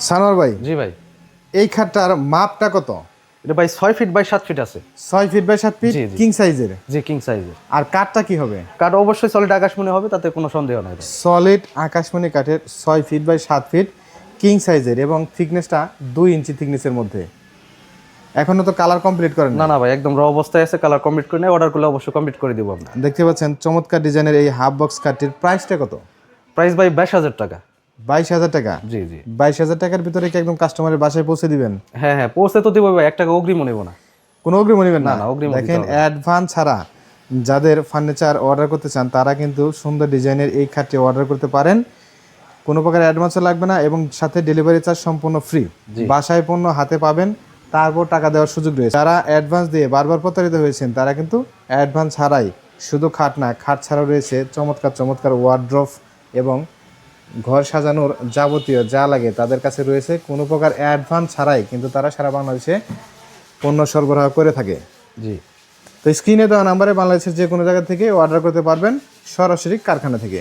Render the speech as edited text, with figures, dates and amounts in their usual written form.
সানোয়ার ভাই, জি ভাই। এই খাটটার মাপটা কত? এটা ভাই 6 ফিট বাই 7 ফিট আছে। 6 ফিট বাই 7 ফিট জি, জি। কিং সাইজের। জি, কিং সাইজের। আর কাঠটা কি হবে? কাঠ অবশ্যই সলিড আকাশমণি হবে, তাতে কোনো সন্দেহ নাই ভাই। সলিড আকাশমণি কাঠের 6 ফিট বাই 7 ফিট কিং সাইজের এবং থিকনেসটা 2 ইঞ্চি থিকনেসের মধ্যে। এখনো তো কালার কমপ্লিট করেন না না ভাই, একদম র অবস্থায় আছে, কালার কমপ্লিট করে নেই, অর্ডার করলে অবশ্যই কমপ্লিট করে দিব আমরা। দেখতে পাচ্ছেন চমৎকার ডিজাইনের এই হাফ বক্স কাঠটির প্রাইসটা কত? প্রাইস ভাই 22,000 টাকা। 22,000 টাকা। জি জি। 22,000 টাকার ভিতরে কি একদম কাস্টমারের বাসায় পৌঁছে দিবেন? হ্যাঁ হ্যাঁ, পৌঁছে তো দিব ভাই, 1 টাকা অগ্রিমও নেব না। কোনো অগ্রিম নেবেন না? না, অগ্রিম দিতে দেখেন, হবে না। অ্যাডভান্স ছাড়া যাদের ফার্নিচার অর্ডার করতে চান তারা কিন্তু সুন্দর ডিজাইনের এই খাটটি অর্ডার করতে পারেন। কোনো প্রকার অ্যাডভান্সও লাগবে না এবং সাথে ডেলিভারি চার্জ সম্পূর্ণ ফ্রি। বাসায় পণ্য হাতে পাবেন, তারপর টাকা দেওয়ার সুযোগ রয়েছে। যারা অ্যাডভান্স দিয়ে বারবার প্রতারিত হয়েছেন তারা কিন্তু অ্যাডভান্স ছাড়াই, শুধু খাট না, খাট ছাড়াও রয়েছে চমৎকার চমৎকার ওয়ার্ড্রোব এবং ঘর সাজানোর যাবতীয় যা লাগে তাদের কাছে রয়েছে। কোনো প্রকার অ্যাডভান্স ছাড়াই কিন্তু তারা সারা বাংলাদেশে পণ্য সরবরাহ করে থাকে। জি। তো স্ক্রিনে দেওয়া নাম্বারে বাংলাদেশের যে কোনো জায়গা থেকে অর্ডার করতে পারবেন, সরাসরি কারখানা থেকে।